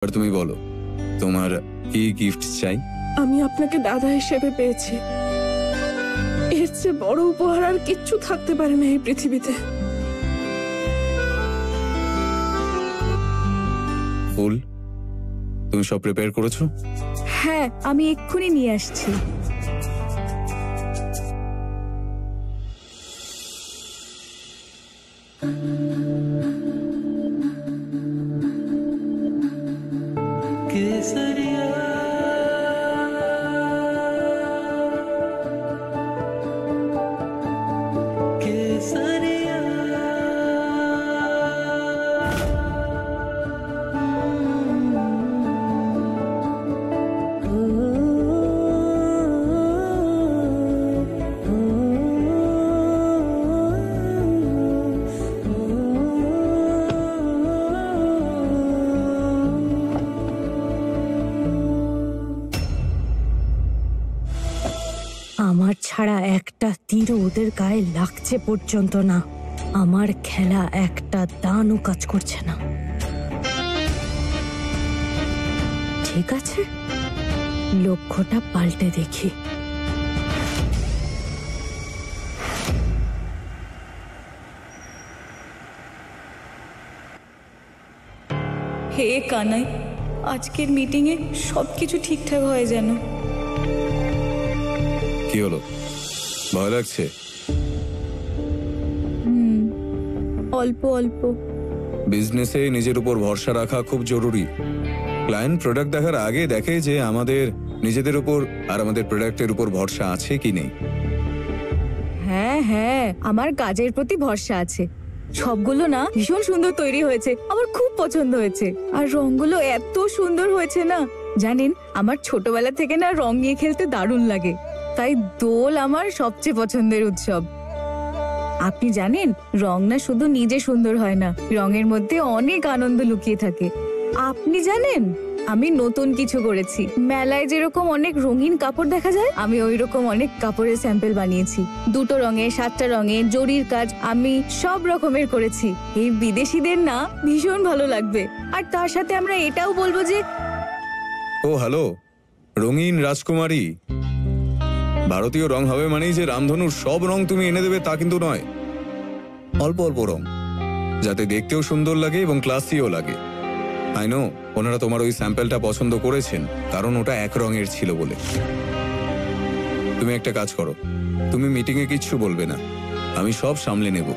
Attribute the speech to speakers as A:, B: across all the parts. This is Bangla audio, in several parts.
A: আর তুমি বলো তোমার কি গিফট চাই?
B: আমি আপনাকে দাদা হিসেবে পেয়েছি, এর চেয়ে বড় উপহার আর কিচ্ছু থাকতে পারে না এই পৃথিবীতে।
A: ফুল, তুমি সব প্রিপেয়ার করেছো?
C: হ্যাঁ, আমি এক্ষুনি নিয়ে আসছি। আমার ছাড়া একটা তীরও ওদের গায়ে লাগছে পর্যন্ত না। আমার খেলা একটা দানও কাজ করছে না। ঠিক আছে, লক্ষ্যটা পাল্টে দেখি। হে কানাই, আজকের মিটিং এ সবকিছু ঠিকঠাক হয় যেন।
A: কি হলো, ভয় লাগছে?
C: অল্প অল্প।
A: বিজনেসে নিজের উপর ভরসা রাখা খুব জরুরি। ক্লায়েন্ট প্রোডাক্ট দেখার আগে দেখে যে আমাদের নিজেদের উপর আর আমাদের প্রোডাক্টের উপর ভরসা আছে কি নেই।
C: হ্যাঁ হ্যাঁ, আমার কাজের প্রতি ভরসা আছে। সবগুলো না ভীষণ সুন্দর তৈরি হয়েছে, আমার খুব পছন্দ হয়েছে। আর রংগুলো এত সুন্দর হয়েছে না, জানেন আমার ছোটবেলা থেকে না রং নিয়ে খেলতে দারুণ লাগে, তাই দোল আমার সবচেয়ে পছন্দের উৎসব। আপনি জানেন রং না শুধু নিজে সুন্দর হয় না, রঙের মধ্যে অনেক আনন্দ লুকিয়ে থাকে। আপনি জানেন আমি নতুন কিছু করেছি। মেলায় যেরকম অনেক রঙিন কাপড় দেখা যায়, আমি ওই রকম অনেক কাপড়ের স্যাম্পল বানিয়েছি। 2টো রঙে, 7টা রঙে, জরির কাজ আমি সব রকমের করেছি। এই বিদেশিদের না ভীষণ ভালো লাগবে। আর তার সাথে আমরা এটাও বলবো যে
A: ও হ্যালো, রঙিন রাজকুমারী। ভারতীয় রং হবে মানেই যে রামধনুর সব রং তুমি এনে দেবে তা কিন্তু নয়। অল্প অল্প রং, যাতে দেখতেও সুন্দর লাগে এবং ক্লাসিও লাগে। আই নো ওনারা তোমার ওই স্যাম্পলটা পছন্দ করেছেন, কারণ ওটা এক রঙের ছিল বলে। তুমি একটা কাজ করো, তুমি মিটিংয়ে কিচ্ছু বলবে না, আমি সব সামলে নেব।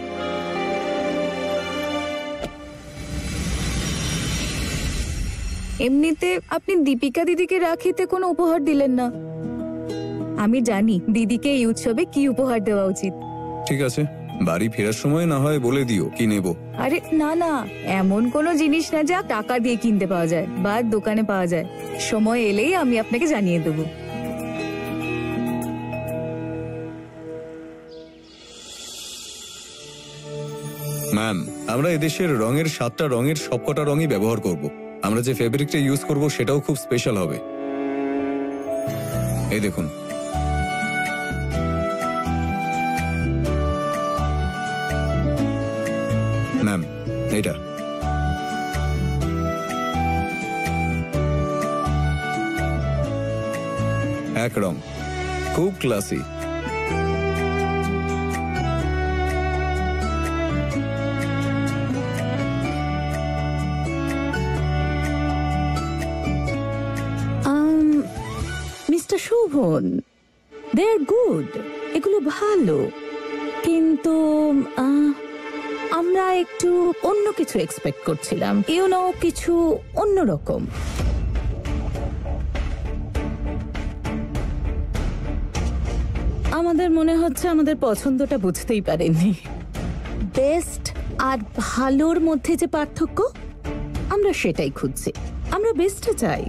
C: এমনিতে আপনি দীপিকা দিদিকে রাখিতে কোনো উপহার দিলেন না। আমি জানি দিদিকে এই উৎসবে কি উপহার দেওয়া উচিত।
A: ঠিক আছে, বাড়ি ফেরার সময় না হয় বলে দিও কি নেব।
C: আরে না না, এমন কোনো জিনিস না যা টাকা দিয়ে কিনতে পাওয়া যায় বা দোকানে পাওয়া যায়। সময় এলেই আমি আপনাকে জানিয়ে দেবো।
A: ম্যাম, আমরা এদেশের রঙের 7টা রঙের সবকটা রঙই ব্যবহার করব। আমরা যে ফেব্রিকটা ইউজ করব সেটাও খুব স্পেশাল হবে। এই দেখুন, ম্যাম এটা এক রং, খুব ক্লাসি।
C: মিস্টার শোভন, দে আর গুড, এগুলো ভালো, কিন্তু আমরা একটু অন্য কিছু এক্সপেক্ট করছিলাম, কিছু অন্যরকম। আমাদের মনে হচ্ছে আমাদের পছন্দটা বুঝতেই পারেননি। বেস্ট আর ভালোর মধ্যে যে পার্থক্য, আমরা সেটাই খুঁজছি। আমরা বেস্টটা চাই।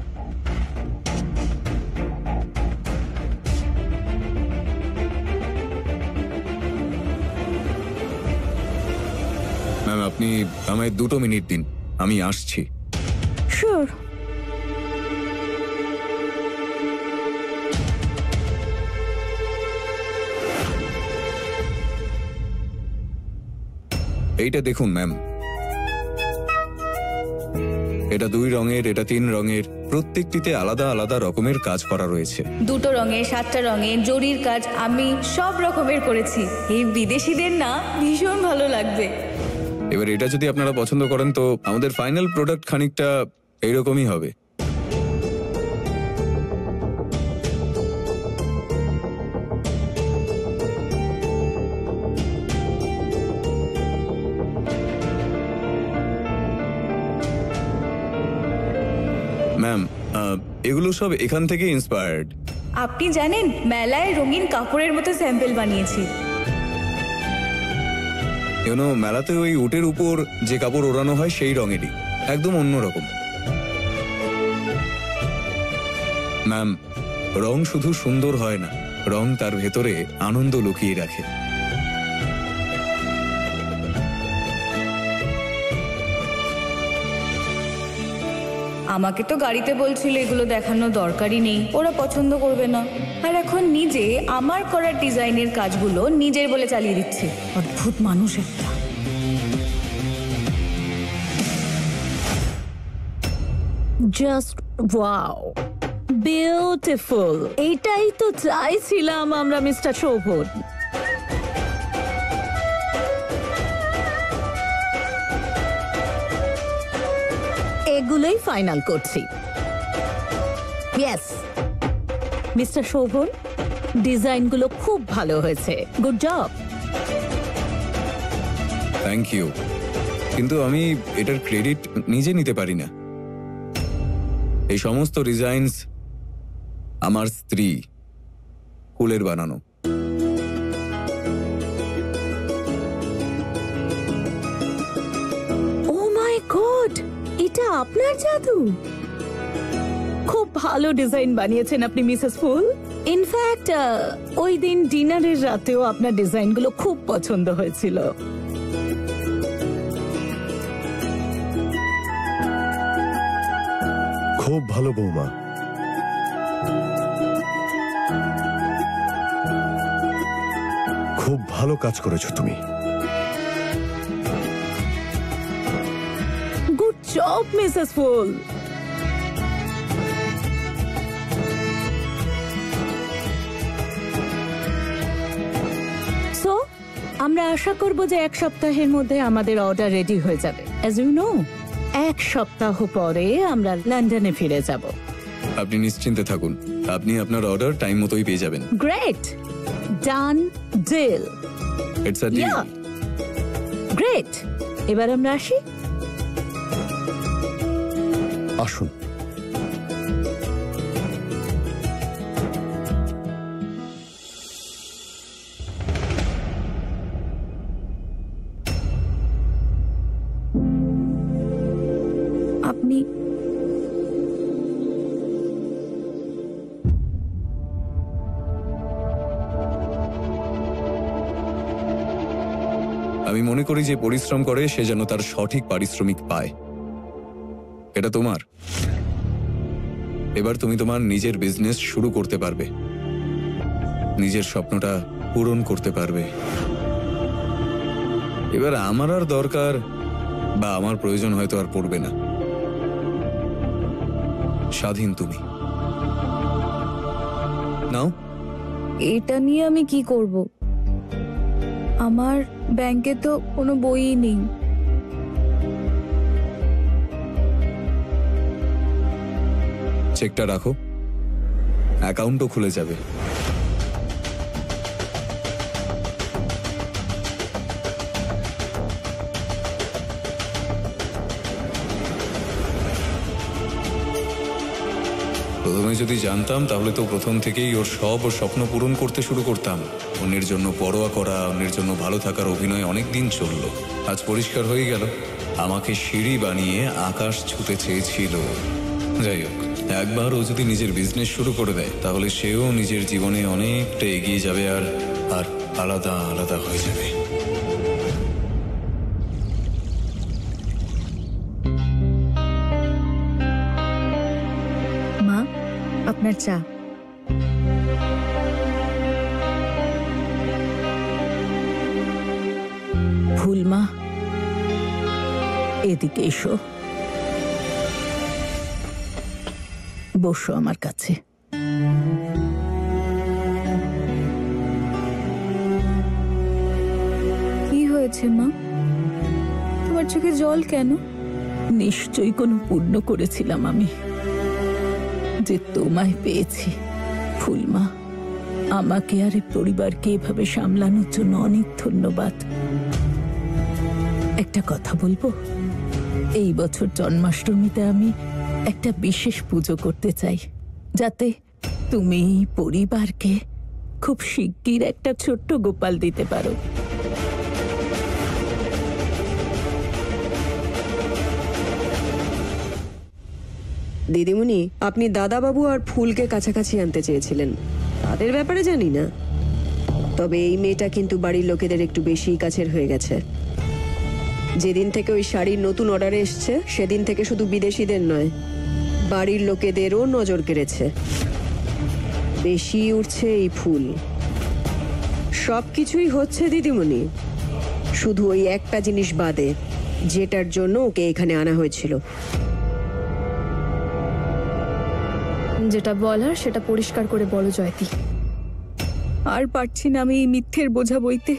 A: ম্যাম আপনি আমায় 2 মিনিট দিন, আমি আসছি।
C: শিওর।
A: এইটা দেখুন ম্যাম, এটা 2 রঙের, এটা 3 রঙের, প্রত্যেকটিতে আলাদা আলাদা রকমের কাজ করা রয়েছে।
C: 2টো রঙে, 7টা রঙে, জরির কাজ আমি সব রকমের করেছি। এই বিদেশিদের না ভীষণ ভালো লাগবে।
A: এবার এটা যদি আপনারা পছন্দ করেন তো আমাদের ফাইনাল প্রোডাক্ট খানিকটা এইরকমই হবে। ম্যাম, এগুলো সব এখান থেকে ইন্সপায়ার্ড।
C: আপনি জানেন মেলায় রঙিন কাপড়ের মতো স্যাম্পল বানিয়েছি।
A: মেলাতে ওই উটের উপর যে কাপড় ওড়ানো হয় সেই রঙেরই, একদম অন্যরকম। ম্যাম, রং শুধু সুন্দর হয় না, রং তার ভেতরে আনন্দ লুকিয়ে রাখে।
C: আমাকে তো গাড়িতে বলছিল এগুলো দেখানো দরকারই নেই, ওরা পছন্দ করবে না। আর এখন নিজে আমার করা ডিজাইনের কাজগুলো নিজের বলে চালিয়ে দিচ্ছে। অদ্ভুত মানুষ একটা।
D: Just wow, beautiful. এইটাই তো চাইছিলাম আমরা মিস্টার শোভন। এগুলোই ফাইনাল করছি। ইয়েস মিস্টার শোভন, ডিজাইনগুলো খুব ভালো হয়েছে। Good job.
A: থ্যাংক ইউ, কিন্তু আমি এটার ক্রেডিট নিজে নিতে পারি না। এই সমস্ত ডিজাইনস আমার স্ত্রী কুলের বানানো।
D: ও মাই গড, এটা আপনার জাদু। খুব ভালো ডিজাইন বানিয়েছেন আপনি মিসেস ফুল। ইনফ্যাক্ট ওই দিন ডিনারের রাতেও আপনার ডিজাইনগুলো খুব পছন্দ হয়েছিল।
E: খুব ভালো বৌমা, খুব ভালো কাজ করেছো তুমি।
D: গুড জব মিসেস ফুল। সো আমরা আশা করব যে 1 সপ্তাহের মধ্যে আমাদের অর্ডার রেডি হয়ে যাবে। অ্যাজ ইউ নো, 1 সপ্তাহ পরে আমরা লন্ডনে ফিরে যাব।
A: আপনি নিশ্চিন্তে থাকুন, আপনি আপনার অর্ডার টাইম মতোই পেয়ে যাবেন।
D: Great, done deal.
A: It's a deal.
D: Great, এবার আমরা আসি।
E: আসুন।
C: আপনি
A: আমি মনে করি যে পরিশ্রম করে সে যেন তার সঠিক পারিশ্রমিক পায়। এটা তোমার। এবার তুমি তোমার নিজের বিজনেস শুরু করতে পারবে, নিজের স্বপ্নটা পূরণ করতে পারবে। এবার আমার আর দরকার বা আমার প্রয়োজন হয়তো আর পড়বে না। স্বাধীন তুমি। নাও।
C: এটা নিয়ে আমি কি করব? আমার ব্যাংকে তো কোনো বইই নেই।
A: চেকটা রাখো, অ্যাকাউন্টও খুলে যাবে। প্রথমে যদি জানতাম তাহলে তো প্রথম থেকেই ওর সব স্বপ্ন পূরণ করতে শুরু করতাম। অন্যের জন্য পরোয়া করা, অন্যের জন্য ভালো থাকার অভিনয় অনেক দিন চললো। আজ পরিষ্কার হয়ে গেল আমাকে সিঁড়ি বানিয়ে আকাশ ছুঁতে চেয়েছিল। যাই হোক, একবার ও যদি নিজের বিজনেস শুরু করে দেয় তাহলে সেও নিজের জীবনে অনেকটা এগিয়ে যাবে আর আর আলাদা আলাদা হয়ে যাবে।
C: মা, আপনার চা।
D: ফুলমা, এদিকে এসো। বসো আমার কাছে।
C: কি হয়েছে মা? তোমার চোখে জল কেন?
D: নিশ্চয়ই কোনো পুণ্য করেছিলাম আমি যে তোমায় পেয়েছি। ফুলমা, আমাকে আর এই পরিবারকে এভাবে সামলানোর জন্য অনেক ধন্যবাদ। একটা কথা বলবো, এই বছর জন্মাষ্টমীতে আমি একটা বিশেষ পুজো করতে চাই, যাতে তুমি এই পরিবারকে খুব শিগগির একটা ছোট্ট গোপাল দিতে পারো।
F: দিদিমণি, আপনি দাদাবাবু আর ফুলকে কাছাকাছি আনতে চেয়েছিলেন, তাদের ব্যাপারে জানি না, তবে এই মেয়েটা কিন্তু বাড়ির লোকেদের একটু বেশিই কাছের হয়ে গেছে। যেদিন থেকে ওই শাড়ির নতুন অর্ডারে এসছে সেদিন থেকে শুধু বিদেশিদের নয়, বাড়ির লোকেদেরও নজর কেড়েছে। বেশি উঠছে এই ফুল। সবকিছুই হচ্ছে দিদিমণি, শুধু ওই একটা জিনিস বাদে, যেটার জন্য ওকে এখানে আনা হয়েছিল।
B: যেটা বলার সেটা পরিষ্কার করে বলো জয়তী।
C: আর পারছি না আমি এই মিথ্যের বোঝা বইতে।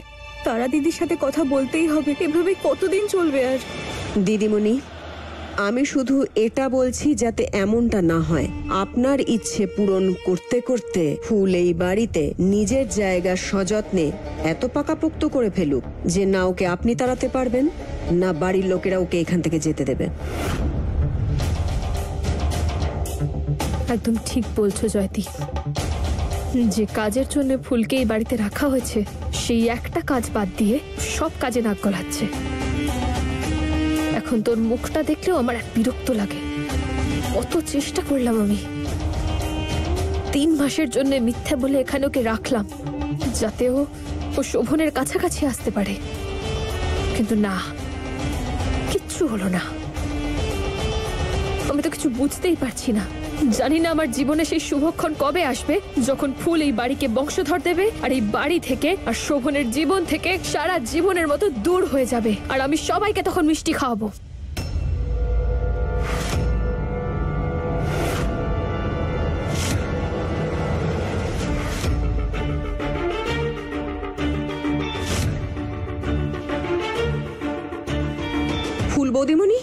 C: তারা দিদির সাথে কথা বলতেই হবে, এভাবে কতদিন চলবে আর?
F: দিদিমণি, আমি শুধু এটা বলছি যাতে এমনটা না হয়। আপনার ইচ্ছে পূরণ করতে করতে ফুল এই বাড়িতে নিজের জায়গা সযত্নে এত পাকাপোক্ত করে ফেলুক যে না ওকে আপনি তাড়াতে পারবেন, না বাড়ির লোকেরা ওকে এখান থেকে যেতে দেবে।
B: একদম ঠিক বলছো জয়তী। যে কাজের জন্য ফুলকে এই বাড়িতে রাখা হয়েছে সেই একটা কাজ বাদ দিয়ে সব কাজে নাক গলাচ্ছে। এখন তোর মুখটা দেখলেও আমার এক বিরক্ত লাগে। কত চেষ্টা করলাম আমি, 3 মাসের জন্য মিথ্যে বলে এখানে ওকে রাখলাম যাতে ও শোভনের কাছাকাছি আসতে পারে, কিন্তু না, কিচ্ছু হলো না। আমি তো কিছু বুঝতেই পারছি না। জানি না আমার জীবনে সেই শুভক্ষণ কবে আসবে যখন ফুল এই বাড়িকে বংশধর দেবে আর এই বাড়ি থেকে আর শোভনের জীবন থেকে সারা জীবনের মতো দূর হয়ে যাবে, আর আমি সবাইকে তখন মিষ্টি খাওয়াবো।
F: ফুল বৌদিমণি,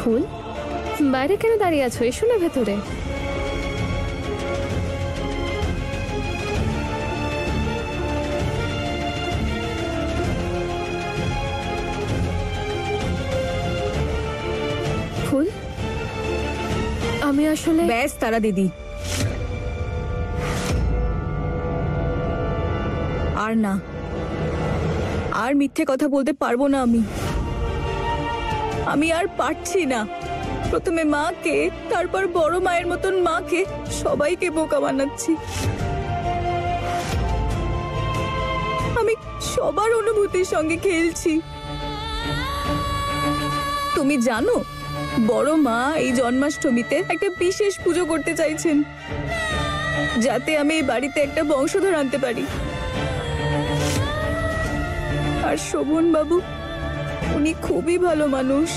B: ফুল, বাইরে কেন দাঁড়িয়ে আছো? এসো না ভেতরে। ফুল, আমি আসলে
C: ব্যাস তারা দিদি, আর না, আর মিথ্যে কথা বলতে পারবো না আমি আর পারছি না। প্রথমে মাকে, তারপর বড় মায়ের মতন মাকে, সবাইকে বোকা বানাচ্ছি। আমি সবার অনুভূতির সঙ্গে খেলছি। তুমি জানো, বড় মা এই জন্মাষ্টমীতে একটা বিশেষ পুজো করতে চাইছেন, যাতে আমি এই বাড়িতে একটা বংশধর আনতে পারি। আর শোভন বাবু, উনি খুবই ভালো মানুষ,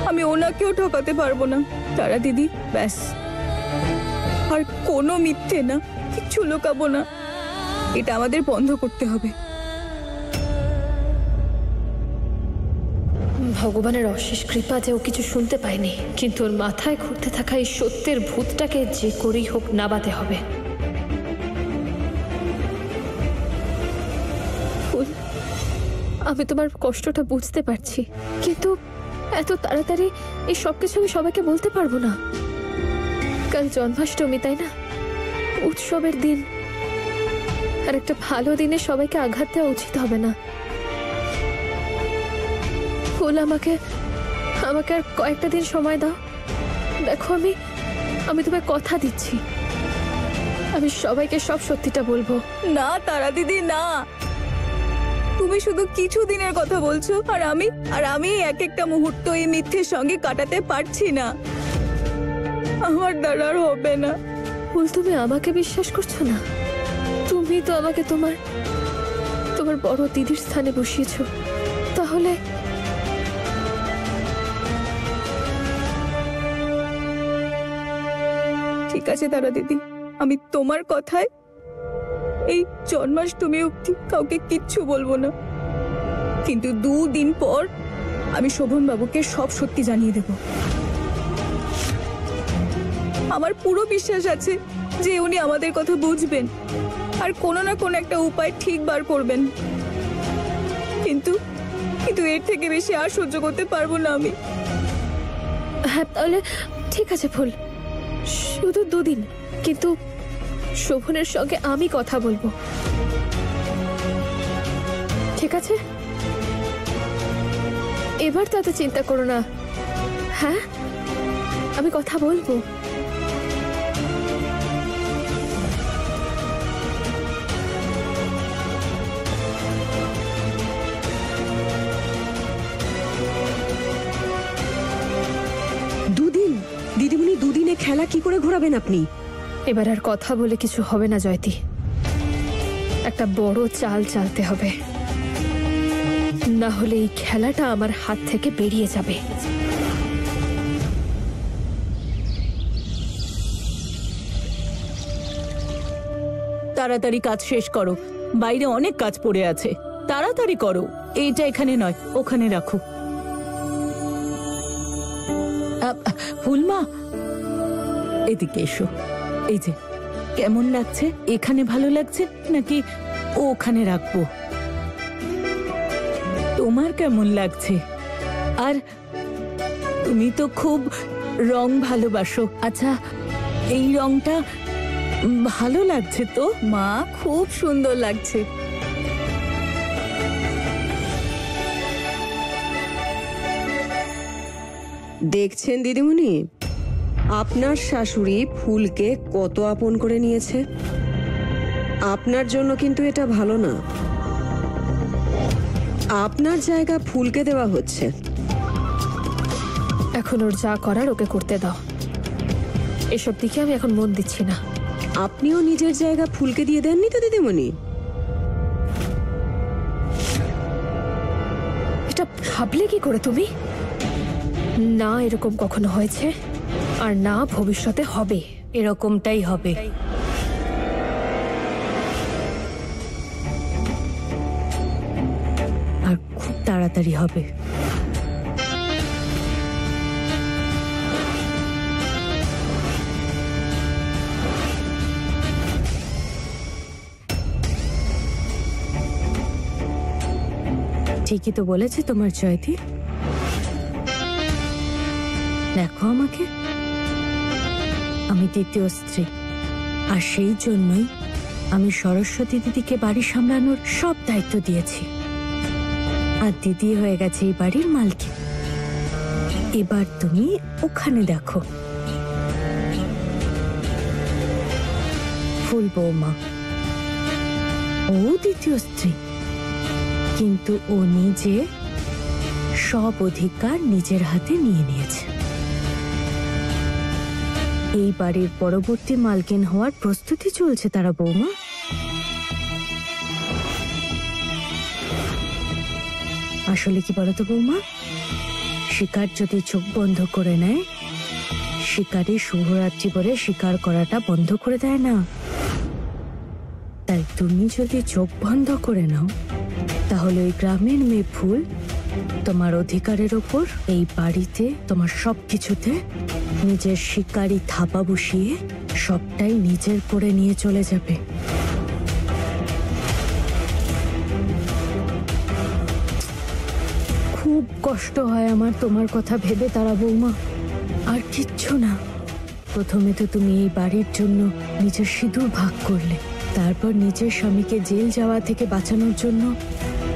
C: আমি ওনাকেও ঠকাতে পারবো না। তারা দিদি, ব্যাস, আর কোনো মিথ্যে না, কিচ্ছু লুকাবো না। এটা আমাদের বন্ধ করতে হবে।
B: ভগবানের অশেষ কৃপা যে ও কিছু শুনতে পায়নি, কিন্তু ওর মাথায় ঘুরতে থাকা এই সত্যের ভূতটাকে যে করেই হোক নাবাতে হবে। ফুল, আমি তোমার কষ্টটা বুঝতে পারছি, কিন্তু এত তাড়াতাড়ি এই সব কিছু আমি সবাইকে বলতে পারবো না। কাল জন্মাষ্টমী, তাই না? উৎসবের দিন, আর একটা ভালো দিনে সবাইকে আঘাত দেওয়া উচিত হবে না। ফুল, আমাকে আর কয়েকটা দিন সময় দাও। দেখো, আমি তোমায় কথা দিচ্ছি, আমি সবাইকে সব সত্যিটা বলবো।
C: না তারা দিদি, না, তুমি শুধু কিছু দিনের কথা বলছো, আর আমি এক একটা মুহূর্ত এই মিথ্যের সঙ্গে কাটাতে পারছি না। আমার দ্বারা আর হবে না।
B: ফুল, তুমি আমাকে বিশ্বাস করছো না? তুমি তো আমাকে তোমার তোমার বড় দিদির স্থানে বসিয়েছো, তাহলে
C: ঠিক আছে তারা দিদি, আমি তোমার কথায় এই জন্মাষ্টমী অবধি কাউকে কিচ্ছু বলবো না, কিন্তু 2 দিন পর আমি শোভন বাবুকে সব সত্যি জানিয়ে দেব। আমার পুরো বিশ্বাস আছে যে উনি আমাদের কথা বুঝবেন আর কোনো না কোনো একটা উপায় ঠিক বার করবেন, কিন্তু কিন্তু এর থেকে বেশি আর সহ্য করতে পারবো না আমি।
B: হ্যাঁ তাহলে ঠিক আছে ফুল, শুধু 2 দিন, কিন্তু শোভনের সঙ্গে আমি কথা বলবো, ঠিক আছে? এবার তাতে চিন্তা করো না। হ্যাঁ, আমি কথা বলবো।
F: দুদিন দিদিমণি, 2 দিনে খেলা কি করে ঘোরাবেন আপনি?
B: এবার আর কথা বলে কিছু হবে না জয়তী, একটা বড় চাল চালতে হবে, না হলে এই খেলাটা আমার হাত থেকে বেরিয়ে যাবে।
D: তাড়াতাড়ি কাজ শেষ করো, বাইরে অনেক কাজ পড়ে আছে, তাড়াতাড়ি করো। এইটা এখানে নয়, ওখানে রাখো। ফুলমা, এদিকে এসো। এই যে, কেমন লাগছে? এখানে ভালো লাগছে নাকি ওখানে রাখবো? তোমার কেমন লাগছে? আর তুমি তো খুব রং ভালোবাসো, আচ্ছা এই রংটা ভালো লাগছে তো?
C: মা, খুব সুন্দর লাগছে।
F: দেখছেন দিদিমণি, আপনার শাশুড়ি ফুলকে কত আপন করে নিয়েছে। আপনার জন্য কিন্তু এটা ভালো না। আপনার জায়গা ফুলকে দেওয়া হচ্ছে।
B: এখন ওর যা করার ওকে করতে দাও, এসব দিকে আমি এখন মন দিচ্ছি না।
F: আপনিও নিজের জায়গা ফুলকে দিয়ে দেননি তো দিদিমণি?
B: এটা ভাবলে কি করে তুমি? না এরকম কখনো হয়েছে, আর না ভবিষ্যতে হবে।
G: এরকমটাই হবে। আর খুব তাড়াতাড়ি হবে। ঠিকই তো বলেছে তোমার জয়তী। দেখো আমাকে, আমি দ্বিতীয় স্ত্রী, আর সেই জন্যই আমি সরস্বতী দিদিকে বাড়ি সামলানোর সব দায়িত্ব দিয়েছি, আর দিদি হয়ে গেছে এই বাড়ির মালকিন। এবার তুমি ওখানে দেখো, ফুল বৌমা, ও দ্বিতীয় স্ত্রী, কিন্তু ও নিজে সব অধিকার নিজের হাতে নিয়ে নিয়েছে। এই বাড়ির পরবর্তী মালকিন হওয়ার প্রস্তুতি চলছে তারা বৌমা। আসলে কি বলতো বৌমা, শিকার যদি চোখ বন্ধ করে নেয়, শিকারী শুভরাত্রি বলে শিকার করাটা বন্ধ করে দেয় না। তাই তুমি যদি চোখ বন্ধ করে নাও, তাহলে ওই গ্রামের মেয়ে ফুল তোমার অধিকারের ওপর এই বাড়িতে তোমার সবকিছুতে নিজের শিকারী থাবা বসিয়ে সবটাই নিজের করে নিয়ে চলে যাবে। খুব কষ্ট হয় আমার তোমার কথা ভেবে তারা বৌমা, আর কিচ্ছু না। প্রথমে তো তুমি এই বাড়ির জন্য নিজের সিঁদুর ভাগ করলে, তারপর নিজের স্বামীকে জেল যাওয়া থেকে বাঁচানোর জন্য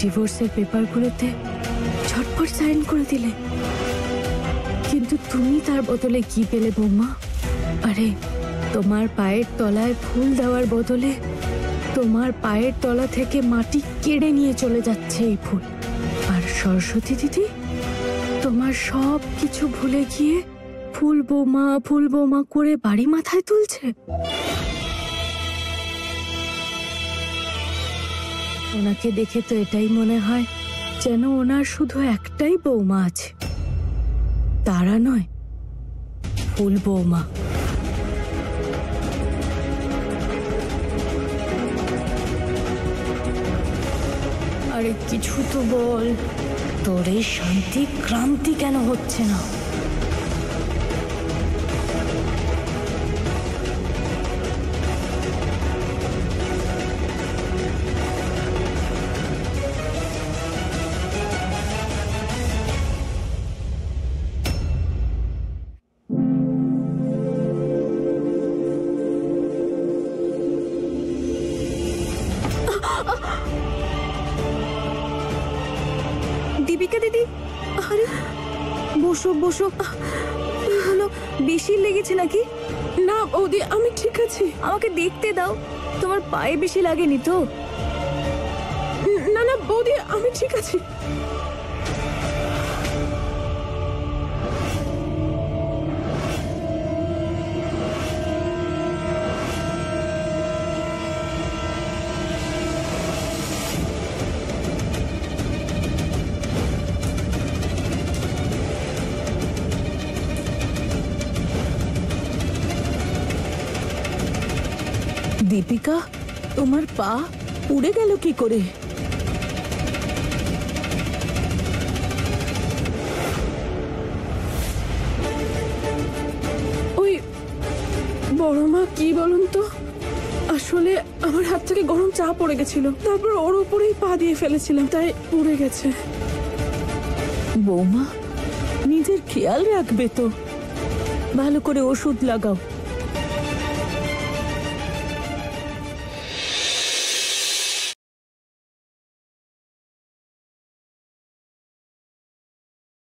G: ডিভোর্সের পেপারগুলোতে ঝটপট সাইন করে দিলে। কিন্তু তুমি তার বদলে কি পেলে বৌমা? আরে তোমার পায়ের তলায় ফুল দেওয়ার বদলে তোমার পায়ের তলা থেকে মাটি কেড়ে নিয়ে চলে যাচ্ছে এই ফুল। আর সরস্বতী দিদি তোমার সব কিছু ভুলে গিয়ে ফুল বৌমা করে বাড়ি মাথায় তুলছে। ওনাকে দেখে তো এটাই মনে হয় যেন ওনার শুধু একটাই বৌমা আছে, তারা নয়, ফুল বৌমা। আরে কিছু তো বল, তোর এই শান্তি ক্রান্তি কেন হচ্ছে না?
C: দীপিকা দিদি, আরে বসো বসো। কি হলো, বেশি লেগেছে নাকি?
D: না বৌদি, আমি ঠিক আছি।
C: আমাকে দেখতে দাও, তোমার পায়ে বেশি লাগেনি তো?
D: না না বৌদি, আমি ঠিক আছি। দীপিকা, তোমার পা পুড়ে গেল কি করে? ওই বড় মা, কি বলুন তো, আসলে আমার হাত থেকে গরম চা পড়ে গেছিল, তারপর ওর উপরেই পা দিয়ে ফেলেছিলাম, তাই পুড়ে গেছে। বৌমা, নিজের খেয়াল রাখবে তো, ভালো করে ওষুধ লাগাও।